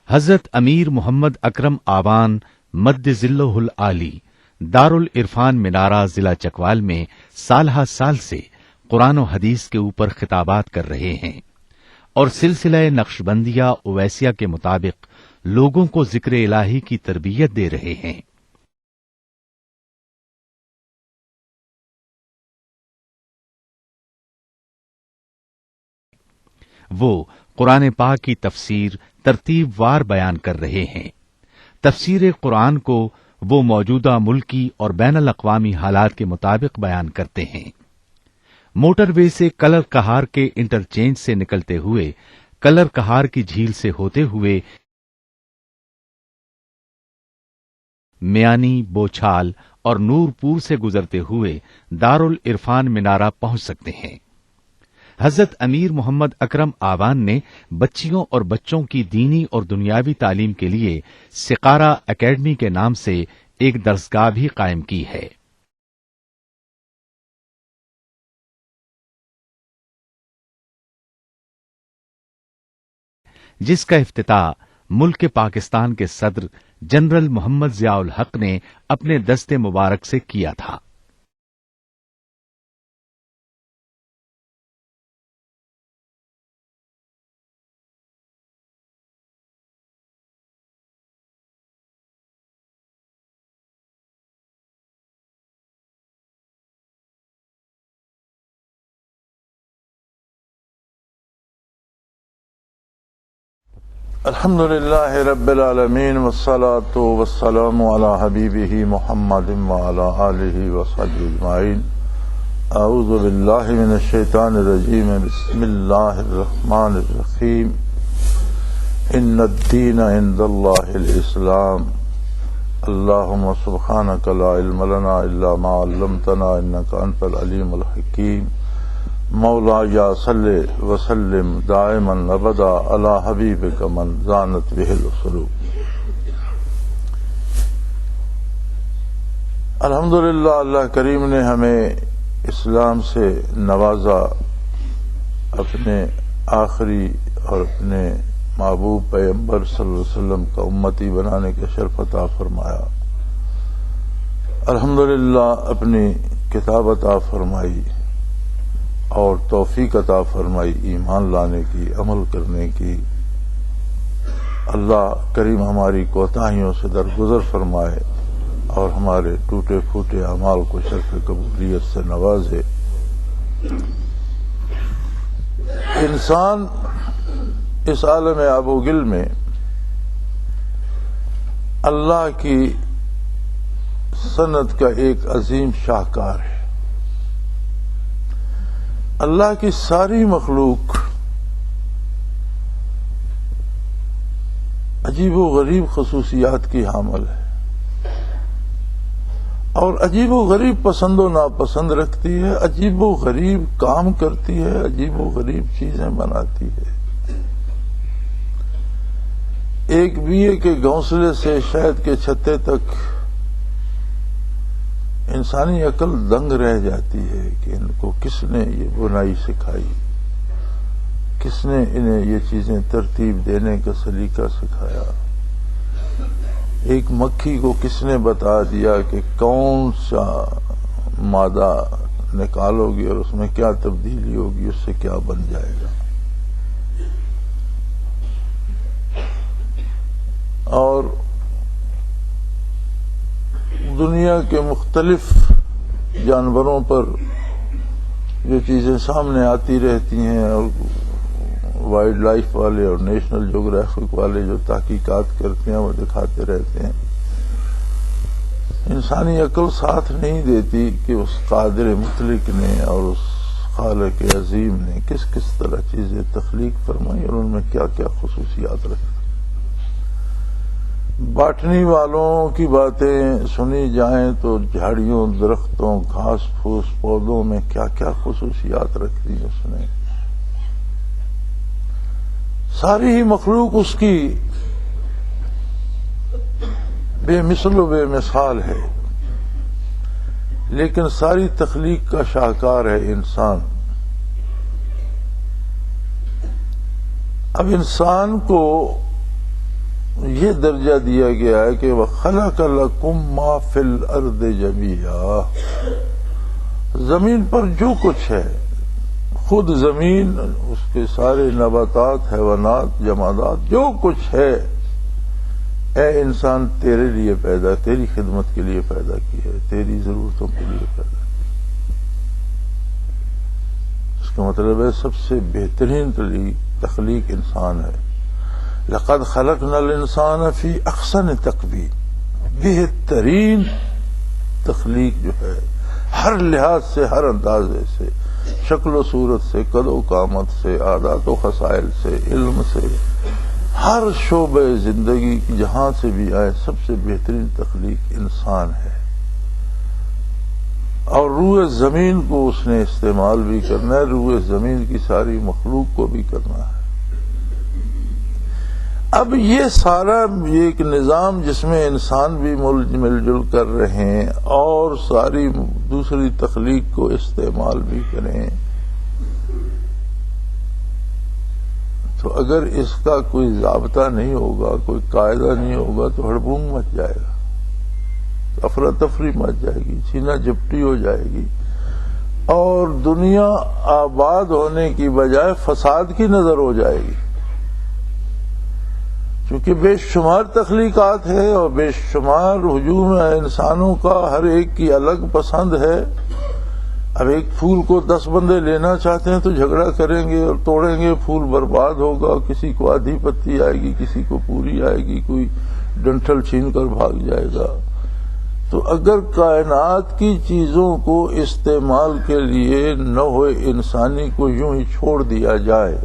حضرت امیر محمد اکرم آوان مد ذلہ العالی دارالعرفان منارہ ضلع چکوال میں سالہ سال سے قرآن و حدیث کے اوپر خطابات کر رہے ہیں اور سلسلہ نقشبندیہ اویسیہ کے مطابق لوگوں کو ذکر الہی کی تربیت دے رہے ہیں۔ وہ قرآن پاک کی تفسیر ترتیب وار بیان کر رہے ہیں۔ تفسیر قرآن کو وہ موجودہ ملکی اور بین الاقوامی حالات کے مطابق بیان کرتے ہیں۔ موٹر وے سے کلر کہار کے انٹرچینج سے نکلتے ہوئے کلر کہار کی جھیل سے ہوتے ہوئے میانی، بوچھال اور نور پور سے گزرتے ہوئے دارالعرفان منارہ پہنچ سکتے ہیں۔ حضرت امیر محمد اکرم آوان نے بچیوں اور بچوں کی دینی اور دنیاوی تعلیم کے لیے سقارہ اکیڈمی کے نام سے ایک درسگاہ بھی قائم کی ہے۔ جس کا افتتاح ملک پاکستان کے صدر جنرل محمد ضیاء الحق نے اپنے دست مبارک سے کیا تھا۔ الحمد للہ رب العالمین والصلاة والسلام علی حبیبہ محمد وعلی آلہ وصحبہ اجمعین۔ اعوذ باللہ من الشیطان الرجیم، بسم اللہ الرحمن الرحیم۔ ان الدین عند اللہ الاسلام۔ اللہم سبحانک لا علم لنا الا ما علمتنا انک انت العلیم الحکیم۔ مولا یا صلی وسلم دائما ابدا علی حبیبک من زانت بہ القلوب۔ الحمدللہ اللہ کریم نے ہمیں اسلام سے نوازا، اپنے آخری اور اپنے محبوب پیغمبر صلی اللہ علیہ وسلم کا امتی بنانے کا شرف عطا فرمایا۔ الحمدللہ اپنی کتاب عطا فرمائی اور توفیق عطا فرمائی ایمان لانے کی، عمل کرنے کی۔ اللہ کریم ہماری کوتاہیوں سے درگزر فرمائے اور ہمارے ٹوٹے پھوٹے اعمال کو شرف قبولیت سے نوازے۔ انسان اس عالم ابوگل میں اللہ کی صنعت کا ایک عظیم شاہکار ہے۔ اللہ کی ساری مخلوق عجیب و غریب خصوصیات کی حامل ہے اور عجیب و غریب پسند و ناپسند رکھتی ہے، عجیب و غریب کام کرتی ہے، عجیب و غریب چیزیں بناتی ہے۔ ایک بیے کے گھونسلے سے شہد کے چھتے تک انسانی عقل دنگ رہ جاتی ہے کہ ان کو کس نے یہ بنائی سکھائی، کس نے انہیں یہ چیزیں ترتیب دینے کا سلیقہ سکھایا۔ ایک مکھی کو کس نے بتا دیا کہ کون سا مادہ نکالو گی اور اس میں کیا تبدیلی ہوگی، اس سے کیا بن جائے گا۔ اور دنیا کے مختلف جانوروں پر جو چیزیں سامنے آتی رہتی ہیں، اور وائلڈ لائف والے اور نیشنل جغرافک والے جو تحقیقات کرتے ہیں وہ دکھاتے رہتے ہیں، انسانی عقل ساتھ نہیں دیتی کہ اس قادر مطلق نے اور اس خالق عظیم نے کس کس طرح چیزیں تخلیق فرمائی اور ان میں کیا کیا خصوصیات رکھی۔ باٹنی والوں کی باتیں سنی جائیں تو جھاڑیوں، درختوں، گھاس پھوس، پودوں میں کیا کیا خصوصیات رکھ دی اس نے۔ ساری ہی مخلوق اس کی بے مثل و بے مثال ہے، لیکن ساری تخلیق کا شاہکار ہے انسان۔ اب انسان کو یہ درجہ دیا گیا ہے کہ وَخَلَقَ لَكُم مَّا فِي الْأَرْضِ جَمِيعًا، زمین پر جو کچھ ہے، خود زمین، اس کے سارے نباتات، حیوانات، جمادات، جو کچھ ہے، اے انسان تیرے لیے پیدا، تیری خدمت کے لیے پیدا کی ہے، تیری ضرورتوں کے لیے پیدا کی ہے۔ اس کا مطلب ہے سب سے بہترین تخلیق انسان ہے۔ لَقَدْ خَلَقْنَا الْإِنسَانَ فِي أَحْسَنِ تَقْوِيمٍ، بہترین تخلیق جو ہے، ہر لحاظ سے، ہر اندازے سے، شکل و صورت سے، قد و قامت سے، عادات و خصائل سے، علم سے، ہر شعبہ زندگی جہاں سے بھی آئے، سب سے بہترین تخلیق انسان ہے۔ اور روح زمین کو اس نے استعمال بھی کرنا ہے، روح زمین کی ساری مخلوق کو بھی کرنا ہے۔ اب یہ سارا ایک نظام جس میں انسان بھی مل جل کر رہے ہیں اور ساری دوسری تخلیق کو استعمال بھی کریں، تو اگر اس کا کوئی ضابطہ نہیں ہوگا، کوئی قاعدہ نہیں ہوگا، تو ہڑبونگ مچ جائے گا، افراتفری مچ جائے گی، چھینا جھپٹی ہو جائے گی، اور دنیا آباد ہونے کی بجائے فساد کی نظر ہو جائے گی۔ چونکہ بے شمار تخلیقات ہے اور بے شمار ہجوم ہے انسانوں کا، ہر ایک کی الگ پسند ہے۔ اب ایک پھول کو 10 بندے لینا چاہتے ہیں تو جھگڑا کریں گے اور توڑیں گے، پھول برباد ہوگا، کسی کو آدھی پتی آئے گی، کسی کو پوری آئے گی، کوئی ڈنٹل چھین کر بھاگ جائے گا۔ تو اگر کائنات کی چیزوں کو استعمال کے لیے نہ ہوئے انسانی کو یوں ہی چھوڑ دیا جائے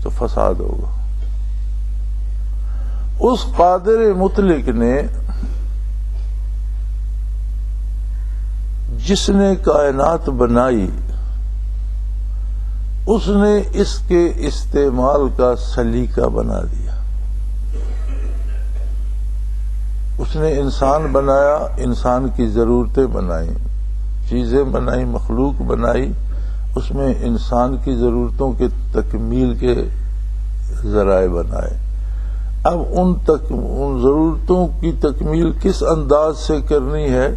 تو فساد ہوگا۔ اس قادر مطلق نے، جس نے کائنات بنائی، اس نے اس کے استعمال کا سلیقہ بنا دیا۔ اس نے انسان بنایا، انسان کی ضرورتیں بنائیں، چیزیں بنائی، مخلوق بنائی، اس میں انسان کی ضرورتوں کے تکمیل کے ذرائع بنائے۔ اب ان ضرورتوں کی تکمیل کس انداز سے کرنی ہے،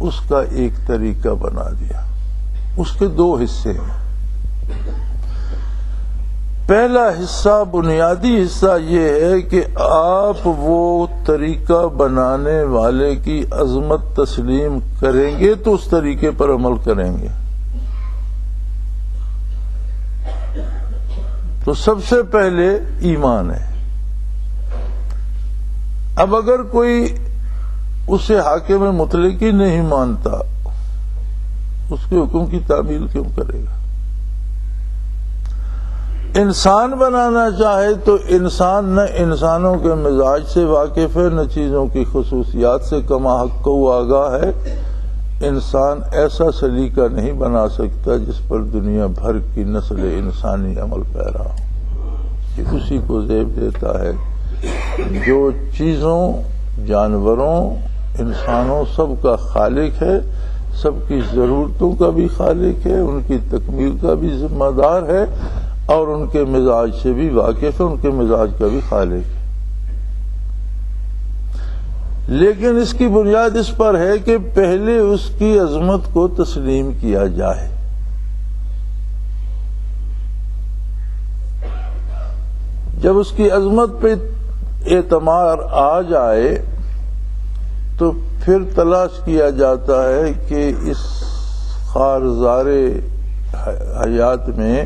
اس کا ایک طریقہ بنا دیا۔ اس کے 2 حصے ہیں۔ پہلا حصہ، بنیادی حصہ یہ ہے کہ آپ وہ طریقہ بنانے والے کی عظمت تسلیم کریں گے تو اس طریقے پر عمل کریں گے۔ تو سب سے پہلے ایمان ہے۔ اب اگر کوئی اسے حاکم مطلق ہی نہیں مانتا، اس کے حکم کی تعمیل کیوں کرے گا؟ انسان بنانا چاہے تو انسان نہ انسانوں کے مزاج سے واقف ہے، نہ چیزوں کی خصوصیات سے کما حق و آگاہ ہے۔ انسان ایسا سلیقہ نہیں بنا سکتا جس پر دنیا بھر کی نسل انسانی عمل پیرا ہو۔ یہ اسی کو زیب دیتا ہے جو چیزوں، جانوروں، انسانوں سب کا خالق ہے، سب کی ضرورتوں کا بھی خالق ہے، ان کی تکمیل کا بھی ذمہ دار ہے، اور ان کے مزاج سے بھی واقف ہے، ان کے مزاج کا بھی خالق ہے۔ لیکن اس کی بنیاد اس پر ہے کہ پہلے اس کی عظمت کو تسلیم کیا جائے۔ جب اس کی عظمت پہ اعتماد آ جائے تو پھر تلاش کیا جاتا ہے کہ اس خارزار حیات میں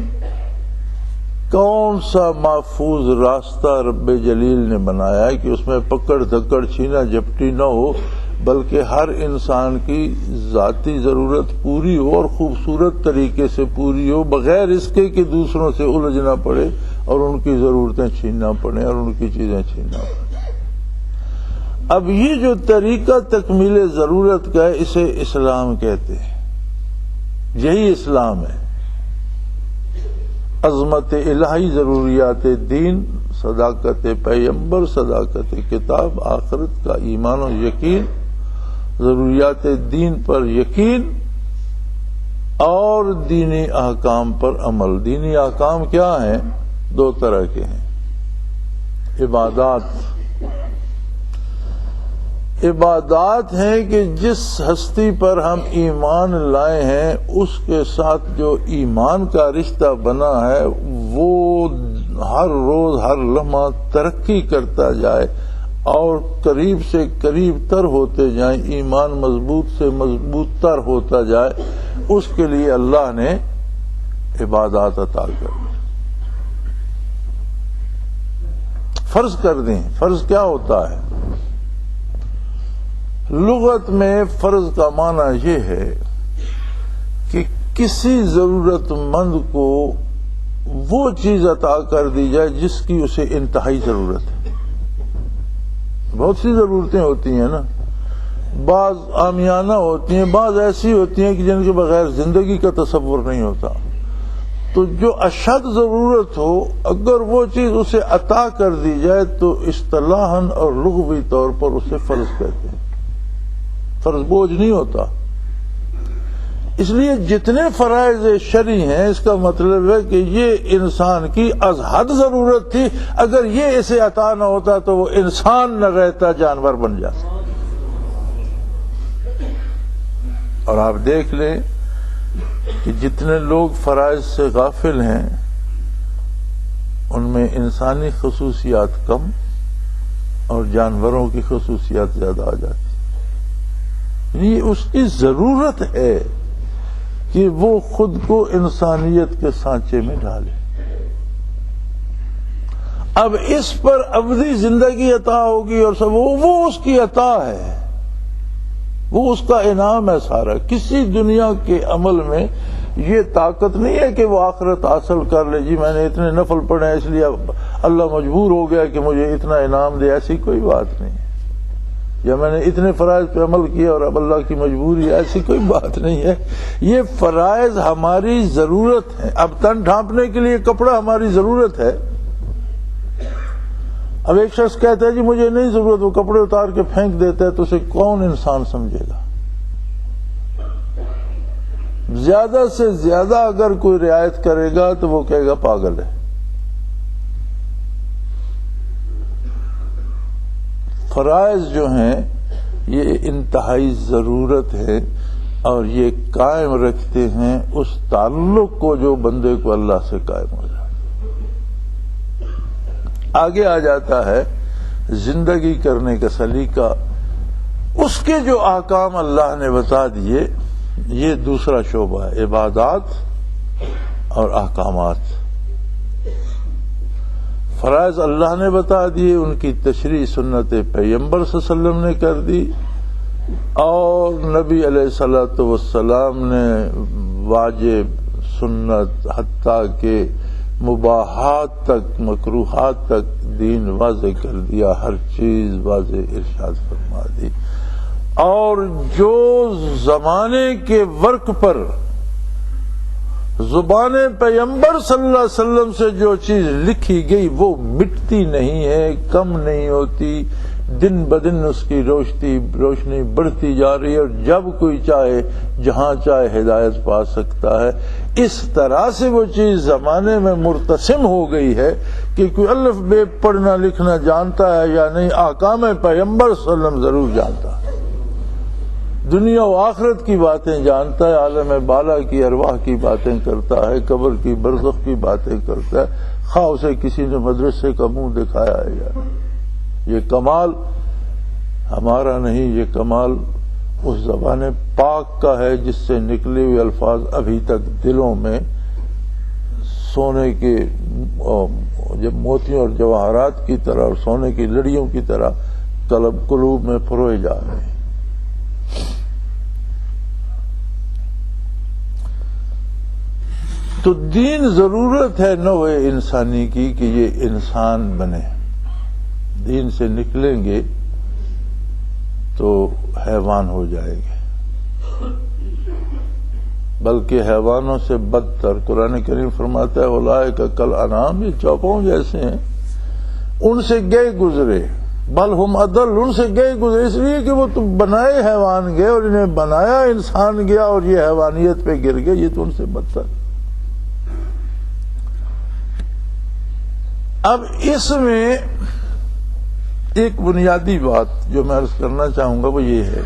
کون سا محفوظ راستہ رب جلیل نے بنایا ہے کہ اس میں پکڑ دھکڑ چھینا جھپٹی نہ ہو، بلکہ ہر انسان کی ذاتی ضرورت پوری ہو اور خوبصورت طریقے سے پوری ہو، بغیر اس کے کہ دوسروں سے الجھنا پڑے اور ان کی ضرورتیں چھیننا پڑیں اور ان کی چیزیں چھیننا پڑیں۔ اب یہ جو طریقہ تکمیل ضرورت کا ہے، اسے اسلام کہتے ہیں۔ یہی اسلام ہے۔ عظمت الہی، ضروریات دین، صداقت پیغمبر، صداقت کتاب، آخرت کا ایمان و یقین، ضروریات دین پر یقین اور دینی احکام پر عمل۔ دینی احکام کیا ہیں؟ 2 طرح کے ہیں۔ عبادات ہیں کہ جس ہستی پر ہم ایمان لائے ہیں اس کے ساتھ جو ایمان کا رشتہ بنا ہے وہ ہر روز ہر لمحہ ترقی کرتا جائے اور قریب سے قریب تر ہوتے جائیں، ایمان مضبوط سے مضبوط تر ہوتا جائے، اس کے لیے اللہ نے عبادات عطا کر دی، فرض کر دیں۔ فرض کیا ہوتا ہے؟ لغت میں فرض کا معنی یہ ہے کہ کسی ضرورت مند کو وہ چیز عطا کر دی جائے جس کی اسے انتہائی ضرورت ہے۔ بہت سی ضرورتیں ہوتی ہیں نا، بعض عامیانہ ہوتی ہیں، بعض ایسی ہوتی ہیں کہ جن کے بغیر زندگی کا تصور نہیں ہوتا، تو جو اشد ضرورت ہو اگر وہ چیز اسے عطا کر دی جائے تو اصطلاحاً اور لغوی طور پر اسے فرض کہتے ہیں۔ فرض بوجھ نہیں ہوتا، اس لیے جتنے فرائض شرعی ہیں اس کا مطلب ہے کہ یہ انسان کی از حد ضرورت تھی، اگر یہ اسے عطا نہ ہوتا تو وہ انسان نہ رہتا، جانور بن جاتا۔ اور آپ دیکھ لیں کہ جتنے لوگ فرائض سے غافل ہیں ان میں انسانی خصوصیات کم اور جانوروں کی خصوصیات زیادہ آ جاتی۔ یہ اس کی ضرورت ہے کہ وہ خود کو انسانیت کے سانچے میں ڈالے۔ اب اس پر ابدی زندگی عطا ہوگی اور سب وہ اس کی عطا ہے، وہ اس کا انعام ہے سارا۔ کسی دنیا کے عمل میں یہ طاقت نہیں ہے کہ وہ آخرت حاصل کر لے، جی میں نے اتنے نفل پڑھے ہیں اس لیے اللہ مجبور ہو گیا کہ مجھے اتنا انعام دے، ایسی کوئی بات نہیں ہے۔ یا میں نے اتنے فرائض پہ عمل کیا اور اب اللہ کی مجبوری ہے، ایسی کوئی بات نہیں ہے۔ یہ فرائض ہماری ضرورت ہے۔ اب تن ڈھانپنے کے لیے کپڑا ہماری ضرورت ہے۔ اب ایک شخص کہتا ہے جی مجھے نہیں ضرورت، وہ کپڑے اتار کے پھینک دیتا ہے، تو اسے کون انسان سمجھے گا؟ زیادہ سے زیادہ اگر کوئی رعایت کرے گا تو وہ کہے گا پاگل ہے۔ فرائض جو ہیں یہ انتہائی ضرورت ہے اور یہ قائم رکھتے ہیں اس تعلق کو جو بندے کو اللہ سے قائم ہو جائے۔ آگے آ جاتا ہے زندگی کرنے کا سلیقہ، اس کے جو احکام اللہ نے بتا دیے، یہ دوسرا شعبہ ہے، عبادات اور احکامات۔ فرائض اللہ نے بتا دیے، ان کی تشریح سنت پیغمبر صلی اللہ علیہ وسلم نے کر دی، اور نبی علیہ الصلوۃ والسلام نے واجب، سنت، حتیٰ کہ مباحات تک، مکروہات تک دین واضح کر دیا، ہر چیز واضح ارشاد فرما دی۔ اور جو زمانے کے ورق پر زبان پیغمبر صلی اللہ علیہ وسلم سے جو چیز لکھی گئی وہ مٹتی نہیں ہے، کم نہیں ہوتی، دن بدن اس کی روشنی بڑھتی جا رہی ہے، اور جب کوئی چاہے جہاں چاہے ہدایت پا سکتا ہے۔ اس طرح سے وہ چیز زمانے میں مرتسم ہو گئی ہے کہ کوئی الف بے پڑھنا لکھنا جانتا ہے یا نہیں، احکام پیغمبر صلی اللہ علیہ وسلم ضرور جانتا ہے، دنیا و آخرت کی باتیں جانتا ہے، عالم بالا کی ارواح کی باتیں کرتا ہے، قبر کی برزخ کی باتیں کرتا ہے، خواہ اسے کسی نے مدرسے کا منہ دکھایا ہے یا یہ کمال ہمارا نہیں، یہ کمال اس زبان پاک کا ہے جس سے نکلے ہوئے الفاظ ابھی تک دلوں میں سونے کے جب موتیوں اور جواہرات کی طرح اور سونے کی لڑیوں کی طرح قلوب میں پروئے جا رہے ہیں۔ تو دین ضرورت ہے نوع انسانی کی کہ یہ انسان بنے۔ دین سے نکلیں گے تو حیوان ہو جائیں گے، بلکہ حیوانوں سے بدتر۔ قرآن کریم فرماتا ہے اولئک کالانعام، یہ چوپاؤں جیسے ہیں، ان سے گئے گزرے، بل ہم اضل، ان سے گئے گزرے اس لیے کہ وہ تو بنائے حیوان گئے اور انہیں بنایا انسان گیا اور یہ حیوانیت پہ گر گئے، یہ تو ان سے بدتر۔ اب اس میں ایک بنیادی بات جو میں عرض کرنا چاہوں گا وہ یہ ہے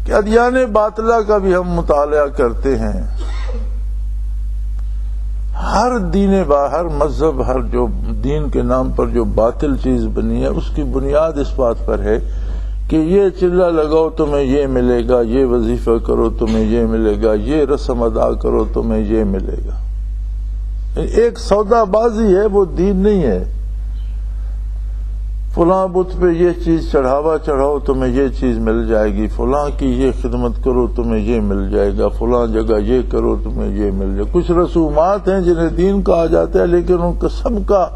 کہ ادیان باطلہ کا بھی ہم مطالعہ کرتے ہیں. ہر ہر مذہب، ہر جو دین کے نام پر جو باطل چیز بنی ہے اس کی بنیاد اس بات پر ہے کہ یہ چلہ لگاؤ تمہیں یہ ملے گا، یہ وظیفہ کرو تمہیں یہ ملے گا، یہ رسم ادا کرو تمہیں یہ ملے گا. ایک سودا بازی ہے، وہ دین نہیں ہے. فلاں بت پہ یہ چیز چڑھاؤ تمہیں یہ چیز مل جائے گی، فلاں کی یہ خدمت کرو تمہیں یہ مل جائے گا، فلاں جگہ یہ کرو تمہیں یہ مل جائے گا. کچھ رسومات ہیں جنہیں دین کہا جاتا ہے، لیکن ان کا سب کا،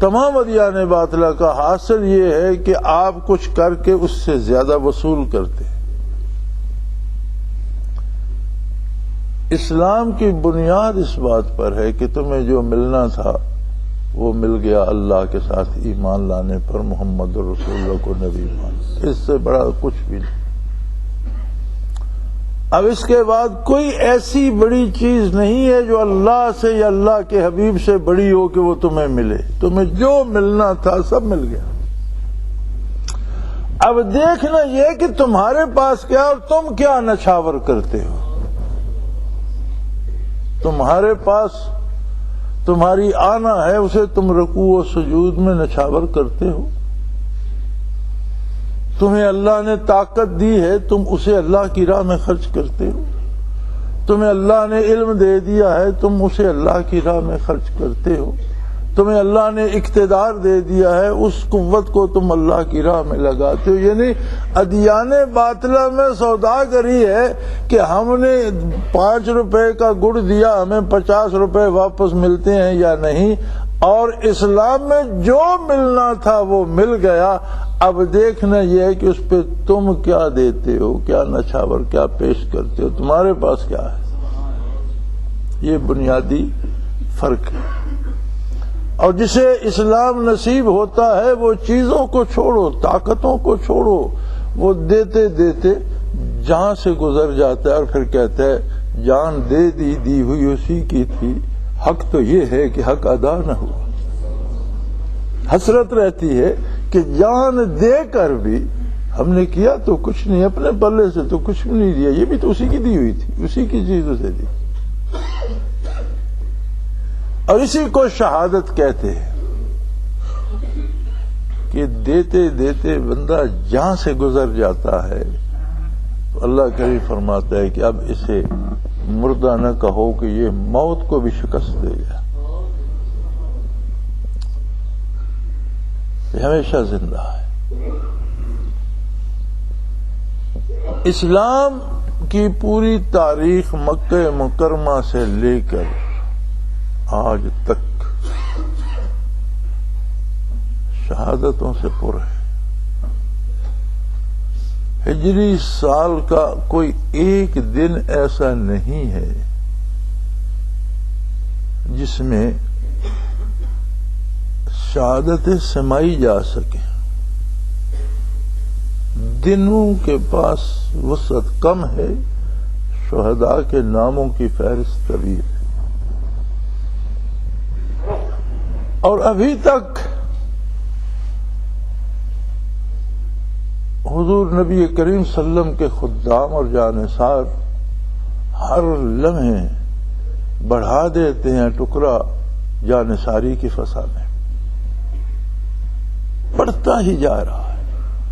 تمام ادیان باطلہ کا حاصل یہ ہے کہ آپ کچھ کر کے اس سے زیادہ وصول کرتے ہیں. اسلام کی بنیاد اس بات پر ہے کہ تمہیں جو ملنا تھا وہ مل گیا اللہ کے ساتھ ایمان لانے پر، محمد رسول اللہ کو نبی مان. اس سے بڑا کچھ بھی نہیں. اب اس کے بعد کوئی ایسی بڑی چیز نہیں ہے جو اللہ سے یا اللہ کے حبیب سے بڑی ہو کہ وہ تمہیں ملے. تمہیں جو ملنا تھا سب مل گیا. اب دیکھنا یہ کہ تمہارے پاس کیا اور تم کیا نچھاور کرتے ہو. تمہارے پاس تمہاری آنا ہے، اسے تم رکوع و سجود میں نچھاور کرتے ہو. تمہیں اللہ نے طاقت دی ہے، تم اسے اللہ کی راہ میں خرچ کرتے ہو. تمہیں اللہ نے علم دے دیا ہے، تم اسے اللہ کی راہ میں خرچ کرتے ہو. تمہیں اللہ نے اقتدار دے دیا ہے، اس قوت کو تم اللہ کی راہ میں لگاتے ہو. یعنی ادیان باطلہ میں سوداگری ہے کہ ہم نے 5 روپے کا گڑ دیا، ہمیں 50 روپے واپس ملتے ہیں یا نہیں. اور اسلام میں جو ملنا تھا وہ مل گیا. اب دیکھنا یہ ہے کہ اس پہ تم کیا دیتے ہو، کیا نچھاور کیا پیش کرتے ہو، تمہارے پاس کیا ہے. یہ بنیادی فرق ہے. اور جسے اسلام نصیب ہوتا ہے وہ چیزوں کو چھوڑو، طاقتوں کو چھوڑو، وہ دیتے دیتے جان سے گزر جاتا ہے اور پھر کہتا ہے جان دے دی ہوئی اسی کی تھی، حق تو یہ ہے کہ حق ادا نہ ہوا. حسرت رہتی ہے کہ جان دے کر بھی ہم نے کیا تو کچھ نہیں، اپنے پلے سے تو کچھ بھی نہیں دیا، یہ بھی تو اسی کی دی ہوئی تھی، اسی کی چیزوں سے دی. اور اسی کو شہادت کہتے ہیں کہ دیتے دیتے بندہ جہاں سے گزر جاتا ہے تو اللہ کریم فرماتا ہے کہ اب اسے مردہ نہ کہو کہ یہ موت کو بھی شکست دے گا، یہ ہمیشہ زندہ ہے. اسلام کی پوری تاریخ مکہ مکرمہ سے لے کر آج تک شہادتوں سے پر ہے. ہجری سال کا کوئی ایک دن ایسا نہیں ہے جس میں شہادتیں سمائی جا سکیں. دنوں کے پاس وسعت کم ہے، شہداء کے ناموں کی فہرست طویل ہے. اور ابھی تک حضور نبی کریم صلی اللہ علیہ وسلم کے خدام اور جانثار ہر لمحے بڑھا دیتے ہیں ٹکڑا جانثاری کی فضا میں، بڑھتا ہی جا رہا ہے.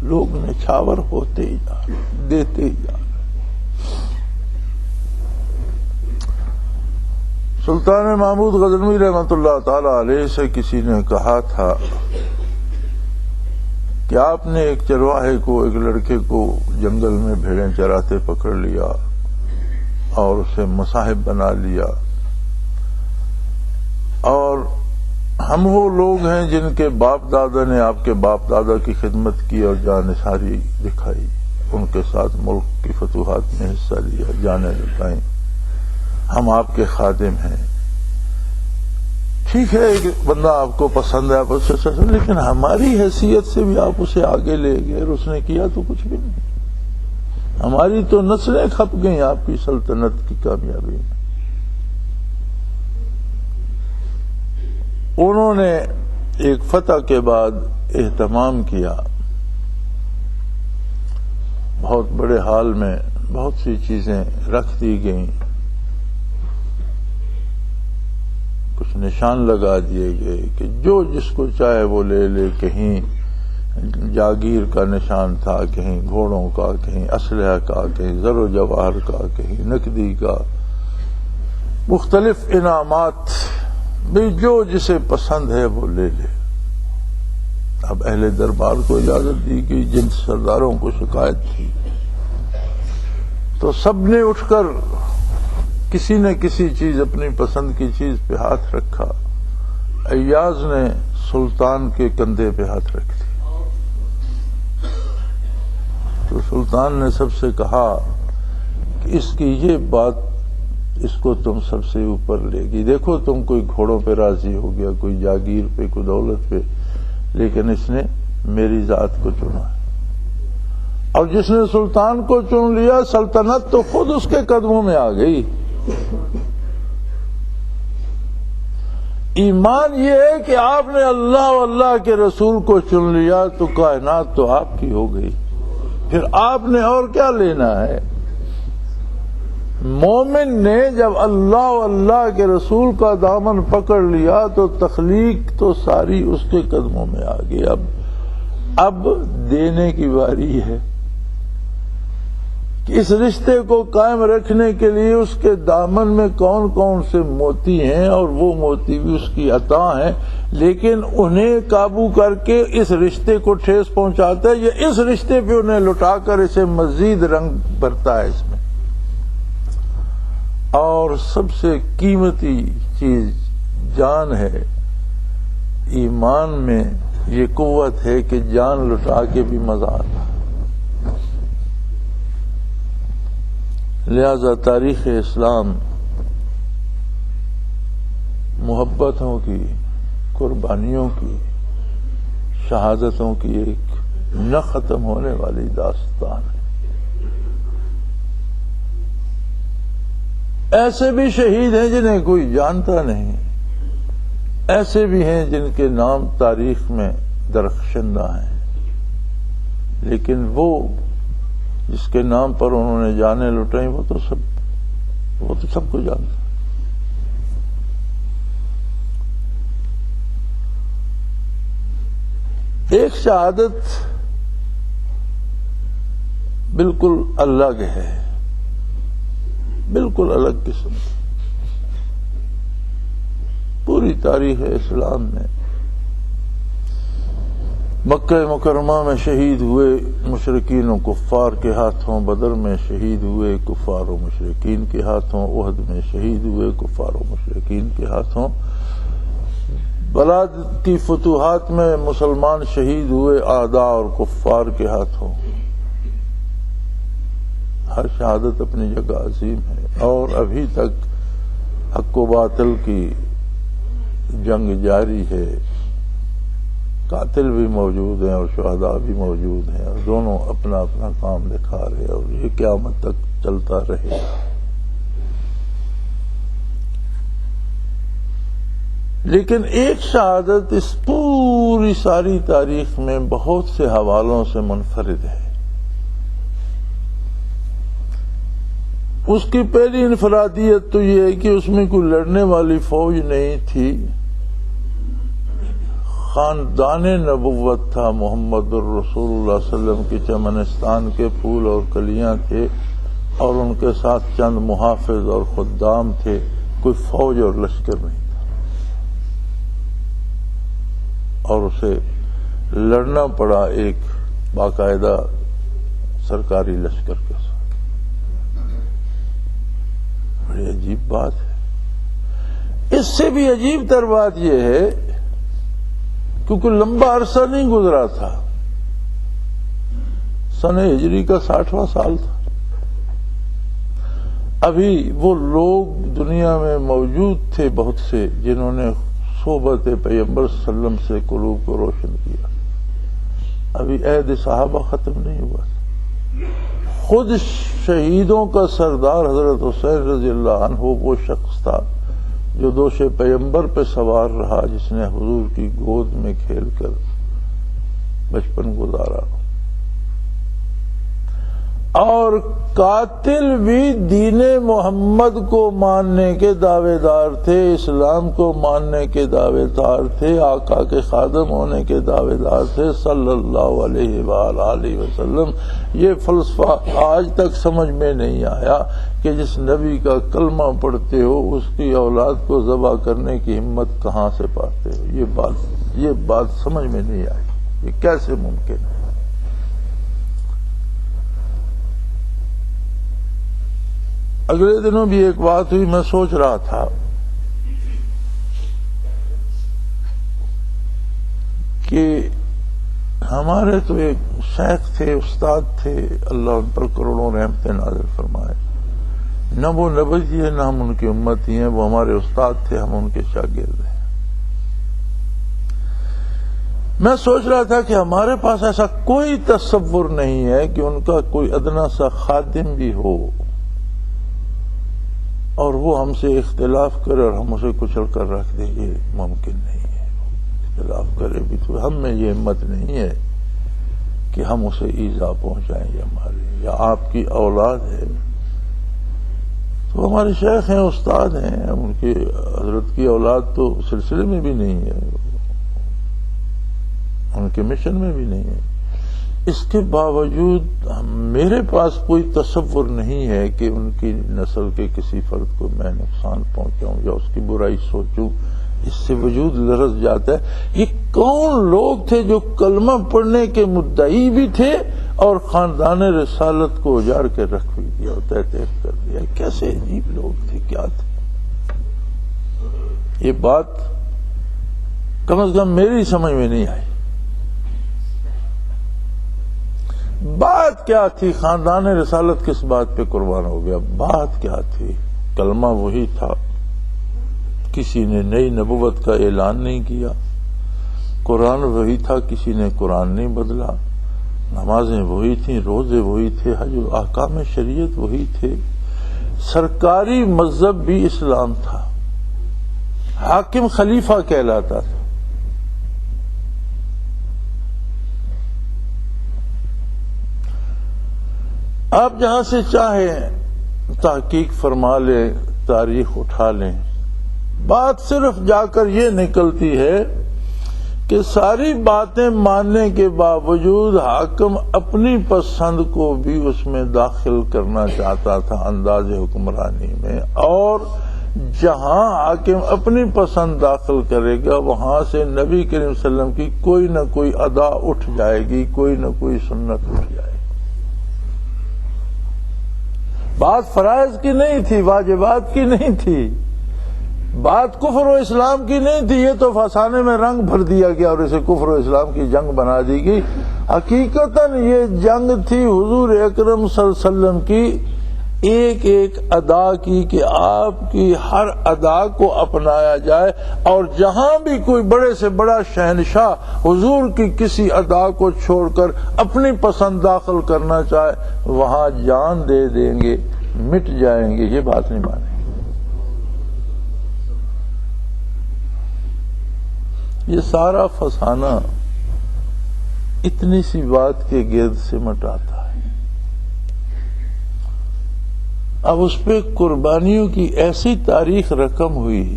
لوگ نچھاور ہوتے ہی جا رہے، دیتے ہی جا رہے. سلطان محمود غزنوی رحمۃ اللہ تعالی علیہ سے کسی نے کہا تھا کہ آپ نے ایک چرواہے کو، ایک لڑکے کو جنگل میں بھیڑیں چراتے پکڑ لیا اور اسے مصاحب بنا لیا، اور ہم وہ لوگ ہیں جن کے باپ دادا نے آپ کے باپ دادا کی خدمت کی اور جانثاری دکھائی، ان کے ساتھ ملک کی فتوحات میں حصہ لیا، جانیں لٹائیں، ہم آپ کے خادم ہیں. ٹھیک ہے ایک بندہ آپ کو پسند ہے، آپ اسے، لیکن ہماری حیثیت سے بھی آپ اسے آگے لے گئے اور اس نے کیا تو کچھ بھی نہیں. ہماری تو نسلیں کھپ گئیں آپ کی سلطنت کی کامیابی میں. انہوں نے ایک فتح کے بعد اہتمام کیا، بہت بڑے ہال میں بہت سی چیزیں رکھ دی گئیں، کچھ نشان لگا دیے گئے کہ جو جس کو چاہے وہ لے لے، کہیں جاگیر کا نشان تھا، کہیں گھوڑوں کا، کہیں اسلحہ کا، کہیں زر و جواہر کا، کہیں نقدی کا، مختلف انعامات، بھی جو جسے پسند ہے وہ لے لے۔ اب اہل دربار کو اجازت دی گئی، جن سرداروں کو شکایت تھی تو سب نے اٹھ کر کسی نہ کسی چیز، اپنی پسند کی چیز پہ ہاتھ رکھا۔ ایاز نے سلطان کے کندھے پہ ہاتھ رکھ دی تو سلطان نے سب سے کہا کہ اس کی یہ بات اس کو تم سب سے اوپر لے گی۔ دیکھو تم کوئی گھوڑوں پہ راضی ہو گیا، کوئی جاگیر پہ، کوئی دولت پہ، لیکن اس نے میری ذات کو چنا ہے، اور جس نے سلطان کو چن لیا، سلطنت تو خود اس کے قدموں میں آ گئی۔ ایمان یہ ہے کہ آپ نے اللہ اور اللہ کے رسول کو چن لیا تو کائنات تو آپ کی ہو گئی، پھر آپ نے اور کیا لینا ہے؟ مومن نے جب اللہ و اللہ کے رسول کا دامن پکڑ لیا تو تخلیق تو ساری اس کے قدموں میں آ گئی۔ اب دینے کی باری ہے کہ اس رشتے کو قائم رکھنے کے لیے اس کے دامن میں کون کون سے موتی ہیں، اور وہ موتی بھی اس کی عطا ہیں، لیکن انہیں قابو کر کے اس رشتے کو ٹھیس پہنچاتا ہے یا اس رشتے پہ انہیں لٹا کر اسے مزید رنگ بھرتا ہے اس میں۔ اور سب سے قیمتی چیز جان ہے۔ ایمان میں یہ قوت ہے کہ جان لٹا کے بھی مزہ آتا ہے۔ لہذا تاریخ اسلام محبتوں کی، قربانیوں کی، شہادتوں کی ایک نہ ختم ہونے والی داستان ہے۔ ایسے بھی شہید ہیں جنہیں کوئی جانتا نہیں، ایسے بھی ہیں جن کے نام تاریخ میں درخشندہ ہیں، لیکن وہ جس کے نام پر انہوں نے جانیں لٹائیں وہ تو سب کو جانتا۔ ایک شہادت بالکل الگ ہے، بالکل الگ قسم۔ پوری تاریخ اسلام میں مکہ مکرمہ میں شہید ہوئے مشرکین و کفار کے ہاتھوں، بدر میں شہید ہوئے کفار و مشرکین کے ہاتھوں، احد میں شہید ہوئے کفار و مشرکین کے ہاتھوں، بلاد کی فتوحات میں مسلمان شہید ہوئے اعداء اور کفار کے ہاتھوں۔ ہر شہادت اپنی جگہ عظیم ہے، اور ابھی تک حق و باطل کی جنگ جاری ہے۔ قاتل بھی موجود ہیں اور شہداء بھی موجود ہیں، اور دونوں اپنا اپنا کام دکھا رہے ہیں، اور یہ قیامت تک چلتا رہے گا۔ لیکن ایک شہادت اس پوری ساری تاریخ میں بہت سے حوالوں سے منفرد ہے۔ اس کی پہلی انفرادیت تو یہ ہے کہ اس میں کوئی لڑنے والی فوج نہیں تھی، خاندان نبوت تھا، محمد الرسول اللہ صلی اللہ علیہ وسلم کے چمنستان کے پھول اور کلیاں تھے، اور ان کے ساتھ چند محافظ اور خدام تھے، کوئی فوج اور لشکر نہیں تھا، اور اسے لڑنا پڑا ایک باقاعدہ سرکاری لشکر کے ساتھ۔ بڑی عجیب بات ہے۔ اس سے بھی عجیب تر بات یہ ہے کیونکہ لمبا عرصہ نہیں گزرا تھا، سن ہجری کا 60واں سال تھا، ابھی وہ لوگ دنیا میں موجود تھے بہت سے جنہوں نے صحبت پیغمبر صلی اللہ علیہ وسلم سے قلوب کو روشن کیا، ابھی عہد صحابہ ختم نہیں ہوا تھا۔ خود شہیدوں کا سردار حضرت حسین رضی اللہ عنہ وہ شخص تھا جو دوش پیغمبر پہ سوار رہا، جس نے حضور کی گود میں کھیل کر بچپن گزارا، اور قاتل بھی دین محمد کو ماننے کے دعوے دار تھے، اسلام کو ماننے کے دعوے دار تھے، آقا کے خادم ہونے کے دعوے دار تھے صلی اللہ علیہ وآلہ وسلم۔ یہ فلسفہ آج تک سمجھ میں نہیں آیا کہ جس نبی کا کلمہ پڑھتے ہو اس کی اولاد کو ذبح کرنے کی ہمت کہاں سے پاتے ہو؟ یہ بات سمجھ میں نہیں آئی، یہ کیسے ممکن ہے؟ اگلے دنوں بھی ایک بات ہوئی، میں سوچ رہا تھا کہ ہمارے تو ایک شیخ تھے، استاد تھے، اللہ ان پر کروڑوں رحمتیں نازل فرمائے، نہ وہ نبی ہیں نہ ہم ان کی امتی ہیں، وہ ہمارے استاد تھے، ہم ان کے شاگرد ہیں۔ میں سوچ رہا تھا کہ ہمارے پاس ایسا کوئی تصور نہیں ہے کہ ان کا کوئی ادنا سا خادم بھی ہو اور وہ ہم سے اختلاف کرے اور ہم اسے کچل کر رکھ دیں، یہ ممکن نہیں ہے۔ اختلاف کرے بھی تو ہم میں یہ ہمت نہیں ہے کہ ہم اسے ایذا پہنچائیں، یا ہمارے یا آپ کی اولاد ہے تو ہمارے شیخ ہیں، استاد ہیں، ان کی حضرت کی اولاد تو سلسلے میں بھی نہیں ہے، ان کے مشن میں بھی نہیں ہے۔ اس کے باوجود میرے پاس کوئی تصور نہیں ہے کہ ان کی نسل کے کسی فرد کو میں نقصان پہنچاؤں یا اس کی برائی سوچوں، اس سے وجود لرز جاتا ہے۔ یہ کون لوگ تھے جو کلمہ پڑھنے کے مدعی بھی تھے اور خاندان رسالت کو اجاڑ کے رکھ بھی دیا اور تحقیق کر دیا؟ کیسے عجیب لوگ تھے، کیا تھے؟ یہ بات کم از کم میری سمجھ میں نہیں آئی۔ بات کیا تھی؟ خاندان رسالت کس بات پہ قربان ہو گیا؟ بات کیا تھی؟ کلمہ وہی تھا، کسی نے نئی نبوت کا اعلان نہیں کیا، قرآن وہی تھا، کسی نے قرآن نہیں بدلا، نمازیں وہی تھیں، روزے وہی تھے، حج و احکام شریعت وہی تھے، سرکاری مذہب بھی اسلام تھا، حاکم خلیفہ کہلاتا تھا۔ آپ جہاں سے چاہیں تحقیق فرما لیں، تاریخ اٹھا لیں، بات صرف جا کر یہ نکلتی ہے کہ ساری باتیں ماننے کے باوجود حاکم اپنی پسند کو بھی اس میں داخل کرنا چاہتا تھا انداز حکمرانی میں، اور جہاں حاکم اپنی پسند داخل کرے گا وہاں سے نبی کریم صلی اللہ علیہ وسلم کی کوئی نہ کوئی ادا اٹھ جائے گی، کوئی نہ کوئی سنت اٹھ جائے گی۔ بات فرائض کی نہیں تھی، واجبات کی نہیں تھی، بات کفر و اسلام کی نہیں تھی، یہ تو فسانے میں رنگ بھر دیا گیا اور اسے کفر و اسلام کی جنگ بنا دی گئی۔ حقیقتاً یہ جنگ تھی حضور اکرم صلی اللہ علیہ وسلم کی ایک ایک ادا کی، کہ آپ کی ہر ادا کو اپنایا جائے، اور جہاں بھی کوئی بڑے سے بڑا شہنشاہ حضور کی کسی ادا کو چھوڑ کر اپنی پسند داخل کرنا چاہے وہاں جان دے دیں گے، مٹ جائیں گے، یہ بات نہیں مانیں گے۔ یہ سارا فسانہ اتنی سی بات کے گرد سمٹ آتا ہے۔ اب اس پہ قربانیوں کی ایسی تاریخ رقم ہوئی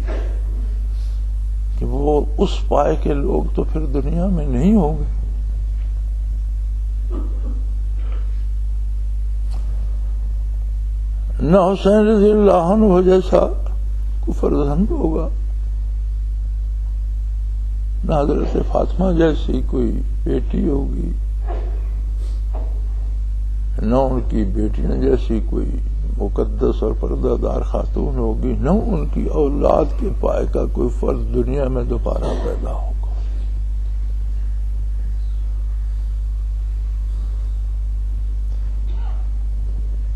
کہ وہ اس پائے کے لوگ تو پھر دنیا میں نہیں ہوں گے۔ نہ حسین رضی اللہ عنہ جیسا کوئی فرزند ہوگا، نہ حضرت فاطمہ جیسی کوئی بیٹی ہوگی، نہ ان کی بیٹیاں جیسی کوئی مقدس اور پردہ دار خاتون ہوگی، نہ ان کی اولاد کے پائے کا کوئی فرد دنیا میں دوبارہ پیدا ہوگا۔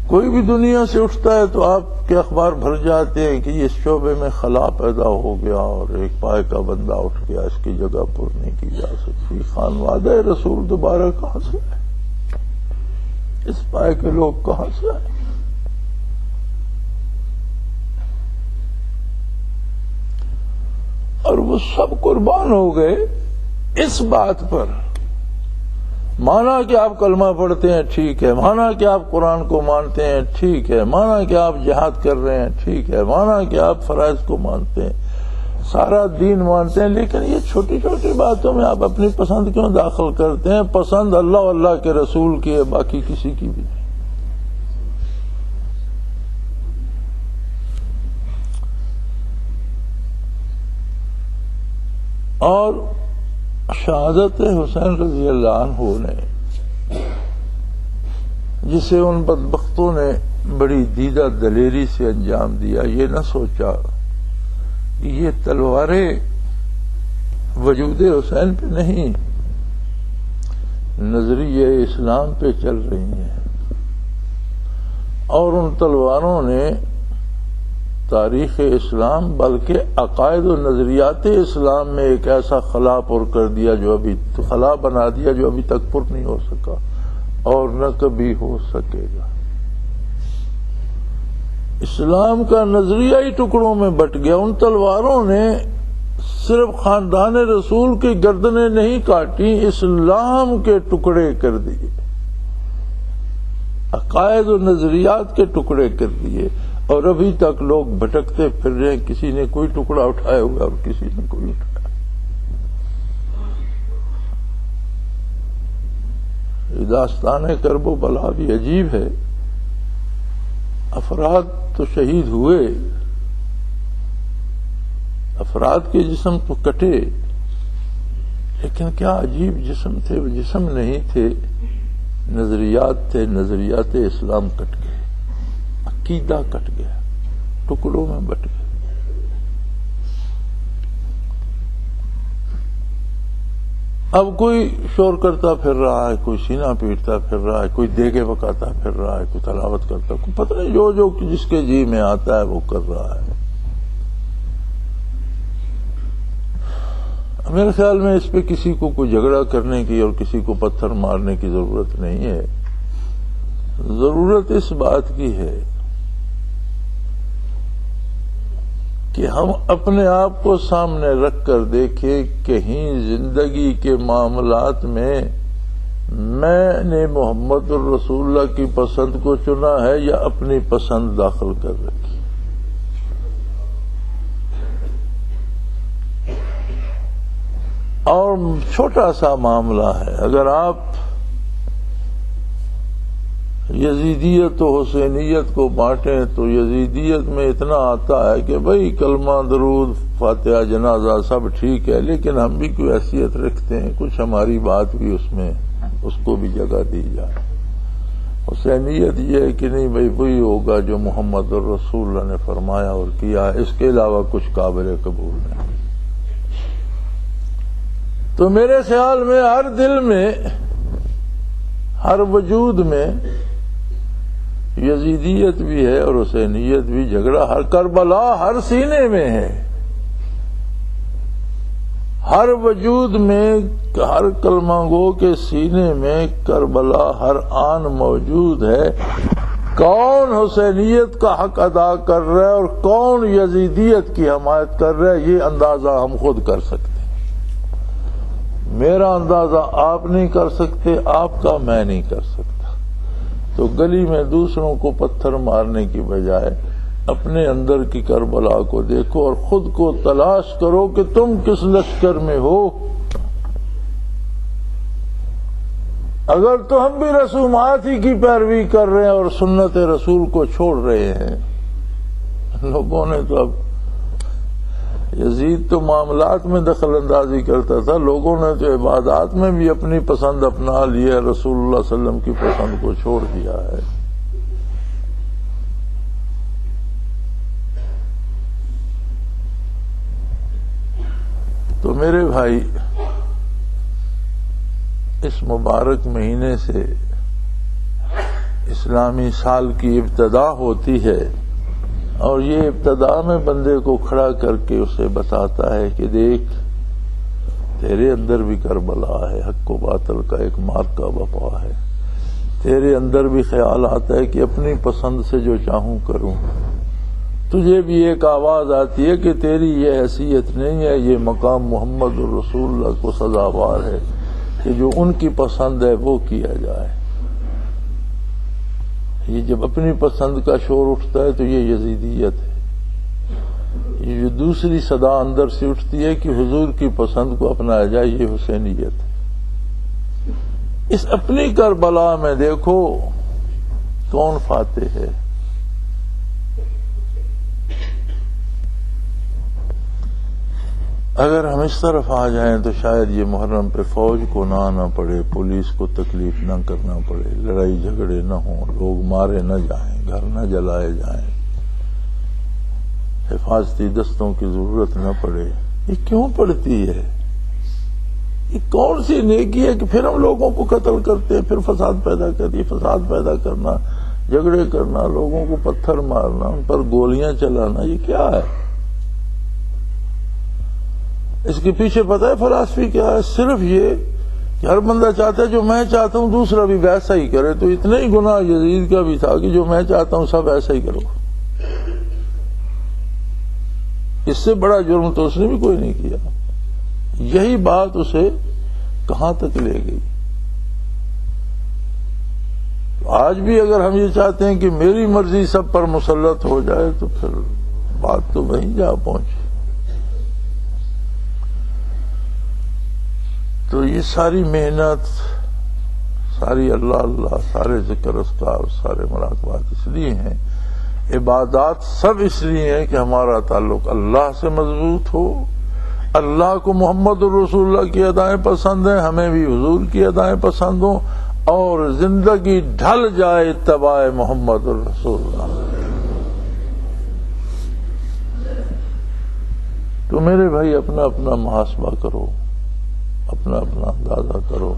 کوئی بھی دنیا سے اٹھتا ہے تو آپ کے اخبار بھر جاتے ہیں کہ اس شعبے میں خلا پیدا ہو گیا اور ایک پائے کا بندہ اٹھ گیا، اس کی جگہ پر نہیں کی جا سکتی۔ خانوادہ رسول دوبارہ کہاں سے آئے؟ اس پائے کے لوگ کہاں سے آئے؟ اور وہ سب قربان ہو گئے اس بات پر مانا کہ آپ کلمہ پڑھتے ہیں ٹھیک ہے، مانا کہ آپ قرآن کو مانتے ہیں ٹھیک ہے، مانا کہ آپ جہاد کر رہے ہیں ٹھیک ہے، مانا کہ آپ فرائض کو مانتے ہیں، سارا دین مانتے ہیں، لیکن یہ چھوٹی چھوٹی باتوں میں آپ اپنی پسند کیوں داخل کرتے ہیں؟ پسند اللہ اور اللہ کے رسول کی ہے، باقی کسی کی بھی نہیں۔ اور شہادت حسین رضی اللہ عنہ نے، جسے ان بدبختوں نے بڑی دیدہ دلیری سے انجام دیا، یہ نہ سوچا کہ یہ تلواریں وجود حسین پہ نہیں، نظریہ اسلام پہ چل رہی ہیں، اور ان تلواروں نے تاریخ اسلام بلکہ عقائد و نظریات اسلام میں ایک ایسا خلا پر کر دیا، جو ابھی خلا بنا دیا جو ابھی تک پر نہیں ہو سکا اور نہ کبھی ہو سکے گا۔ اسلام کا نظریہ ہی ٹکڑوں میں بٹ گیا۔ ان تلواروں نے صرف خاندان رسول کی گردنیں نہیں کاٹی، اسلام کے ٹکڑے کر دیے، عقائد و نظریات کے ٹکڑے کر دیے، اور ابھی تک لوگ بھٹکتے پھر رہے ہیں، کسی نے کوئی ٹکڑا اٹھایا ہوا اور کسی نے کوئی اٹھایا۔ یہ داستان کرب و بلا بھی عجیب ہے۔ افراد تو شہید ہوئے، افراد کے جسم تو کٹے، لیکن کیا عجیب جسم تھے، وہ جسم نہیں تھے، نظریات تھے، نظریات اسلام کٹ گئے، عقیدہ کٹ گیا، ٹکڑوں میں بٹ گئے۔ اب کوئی شور کرتا پھر رہا ہے، کوئی سینہ پیٹتا پھر رہا ہے، کوئی دیگے پکاتا پھر رہا ہے، کوئی تلاوت کرتا، کوئی پتہ نہیں، جو جس کے جی میں آتا ہے وہ کر رہا ہے۔ میرے خیال میں اس پہ کسی کو کوئی جھگڑا کرنے کی اور کسی کو پتھر مارنے کی ضرورت نہیں ہے۔ ضرورت اس بات کی ہے کہ ہم اپنے آپ کو سامنے رکھ کر دیکھیں، کہیں زندگی کے معاملات میں میں نے محمد الرسول اللہ کی پسند کو چنا ہے یا اپنی پسند داخل کر رکھی۔ اور چھوٹا سا معاملہ ہے، اگر آپ یزیدیت و حسینیت کو بانٹیں تو یزیدیت میں اتنا آتا ہے کہ بھئی کلمہ درود فاتحہ جنازہ سب ٹھیک ہے، لیکن ہم بھی کوئی حیثیت رکھتے ہیں، کچھ ہماری بات بھی اس میں، اس کو بھی جگہ دی جائے۔ حسینیت یہ ہے کہ نہیں بھئی وہی ہوگا جو محمد الرسول اللہ نے فرمایا اور کیا، اس کے علاوہ کچھ قابل قبول نہیں۔ تو میرے خیال میں ہر دل میں، ہر وجود میں یزیدیت بھی ہے اور حسینیت بھی، جھگڑا ہر کربلا ہر سینے میں ہے، ہر وجود میں، ہر کلمہ گو کے سینے میں کربلا ہر آن موجود ہے۔ کون حسینیت کا حق ادا کر رہا ہے اور کون یزیدیت کی حمایت کر رہا ہے، یہ اندازہ ہم خود کر سکتے ہیں۔ میرا اندازہ آپ نہیں کر سکتے، آپ کا میں نہیں کر سکتا۔ تو گلی میں دوسروں کو پتھر مارنے کی بجائے اپنے اندر کی کربلا کو دیکھو اور خود کو تلاش کرو کہ تم کس لشکر میں ہو۔ اگر تو ہم بھی رسومات ہی کی پیروی کر رہے ہیں اور سنت رسول کو چھوڑ رہے ہیں، لوگوں نے تو اب یزید تو معاملات میں دخل اندازی کرتا تھا، لوگوں نے تو عبادات میں بھی اپنی پسند اپنا لی ہے، رسول اللہ صلی اللہ علیہ وسلم کی پسند کو چھوڑ دیا ہے۔ تو میرے بھائی، اس مبارک مہینے سے اسلامی سال کی ابتدا ہوتی ہے، اور یہ ابتدا میں بندے کو کھڑا کر کے اسے بتاتا ہے کہ دیکھ تیرے اندر بھی کربلا ہے، حق و باطل کا ایک مارکا بپا ہے، تیرے اندر بھی خیال آتا ہے کہ اپنی پسند سے جو چاہوں کروں، تجھے بھی ایک آواز آتی ہے کہ تیری یہ حیثیت نہیں ہے، یہ مقام محمد الرسول اللہ کو سزاوار ہے، کہ جو ان کی پسند ہے وہ کیا جائے. یہ جب اپنی پسند کا شور اٹھتا ہے تو یہ یزیدیت ہے. یہ جو دوسری صدا اندر سے اٹھتی ہے کہ حضور کی پسند کو اپنایا جائے، یہ حسینیت ہے. اس اپنی کربلا میں دیکھو کون فاتح ہے. اگر ہم اس طرف آ جائیں تو شاید یہ محرم پہ فوج کو نہ آنا پڑے، پولیس کو تکلیف نہ کرنا پڑے، لڑائی جھگڑے نہ ہوں، لوگ مارے نہ جائیں، گھر نہ جلائے جائیں، حفاظتی دستوں کی ضرورت نہ پڑے. یہ کیوں پڑتی ہے؟ یہ کون سی نیکی ہے کہ پھر ہم لوگوں کو قتل کرتے ہیں، پھر فساد پیدا کرتی، فساد پیدا کرنا، جھگڑے کرنا، لوگوں کو پتھر مارنا، ان پر گولیاں چلانا، یہ کیا ہے؟ اس کے پیچھے پتہ ہے فلسفی کیا ہے؟ صرف یہ کہ ہر بندہ چاہتا ہے جو میں چاہتا ہوں دوسرا بھی ویسا ہی کرے. تو اتنا ہی گناہ یزید کا بھی تھا کہ جو میں چاہتا ہوں سب ایسا ہی کرو. اس سے بڑا جرم تو اس نے بھی کوئی نہیں کیا. یہی بات اسے کہاں تک لے گئی. آج بھی اگر ہم یہ چاہتے ہیں کہ میری مرضی سب پر مسلط ہو جائے تو پھر بات تو وہیں جا پہنچی. تو یہ ساری محنت، ساری اللہ اللہ، سارے ذکر اذکار، سارے مراقبات اس لیے ہیں، عبادات سب اس لیے ہیں کہ ہمارا تعلق اللہ سے مضبوط ہو. اللہ کو محمد الرسول اللہ کی ادائیں پسند ہیں، ہمیں بھی حضور کی ادائیں پسند ہوں، اور زندگی ڈھل جائے اتباع محمد الرسول اللہ. تو میرے بھائی اپنا اپنا محاسبہ کرو، اپنا اپنا اندازہ کرو،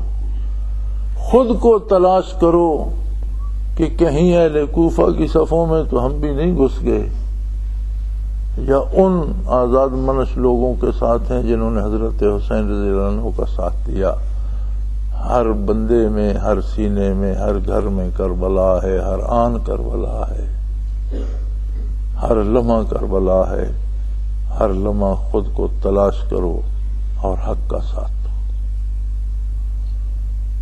خود کو تلاش کرو کہ کہیں اہل کوفہ کی صفوں میں تو ہم بھی نہیں گھس گئے، یا ان آزاد منش لوگوں کے ساتھ ہیں جنہوں نے حضرت حسین رضی اللہ عنہ کا ساتھ دیا. ہر بندے میں، ہر سینے میں، ہر گھر میں کربلا ہے، ہر آن کربلا ہے، ہر لمحہ کربلا ہے. ہر لمحہ خود کو تلاش کرو اور حق کا ساتھ دو.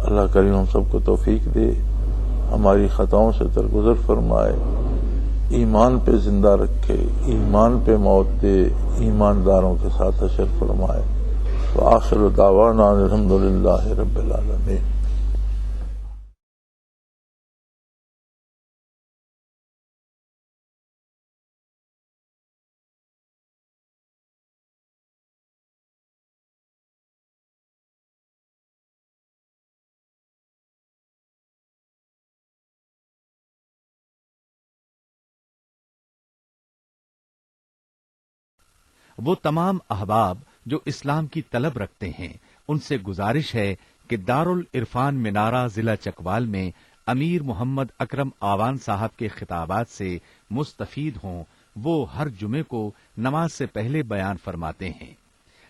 اللہ کریم ہم سب کو توفیق دے، ہماری خطاؤں سے درگزر فرمائے، ایمان پہ زندہ رکھے، ایمان پہ موت دے، ایمانداروں کے ساتھ حشر فرمائے. وآخر دعوانا الحمدللہ رب العالمین. وہ تمام احباب جو اسلام کی طلب رکھتے ہیں ان سے گزارش ہے کہ دارالعرفان منارہ ضلع چکوال میں امیر محمد اکرم آوان صاحب کے خطابات سے مستفید ہوں. وہ ہر جمعے کو نماز سے پہلے بیان فرماتے ہیں.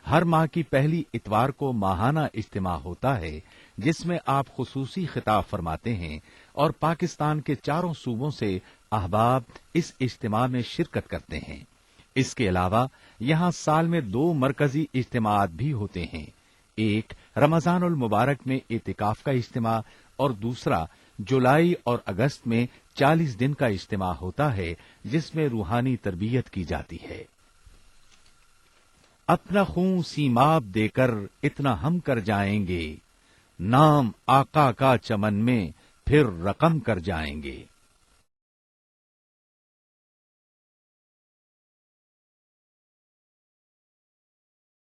ہر ماہ کی پہلی اتوار کو ماہانہ اجتماع ہوتا ہے جس میں آپ خصوصی خطاب فرماتے ہیں اور پاکستان کے چاروں صوبوں سے احباب اس اجتماع میں شرکت کرتے ہیں. اس کے علاوہ یہاں سال میں 2 مرکزی اجتماعات بھی ہوتے ہیں. ایک رمضان المبارک میں اعتکاف کا اجتماع اور دوسرا جولائی اور اگست میں 40 دن کا اجتماع ہوتا ہے جس میں روحانی تربیت کی جاتی ہے. اپنا خون سیماب دے کر اتنا ہم کر جائیں گے، نام آقا کا چمن میں پھر رقم کر جائیں گے.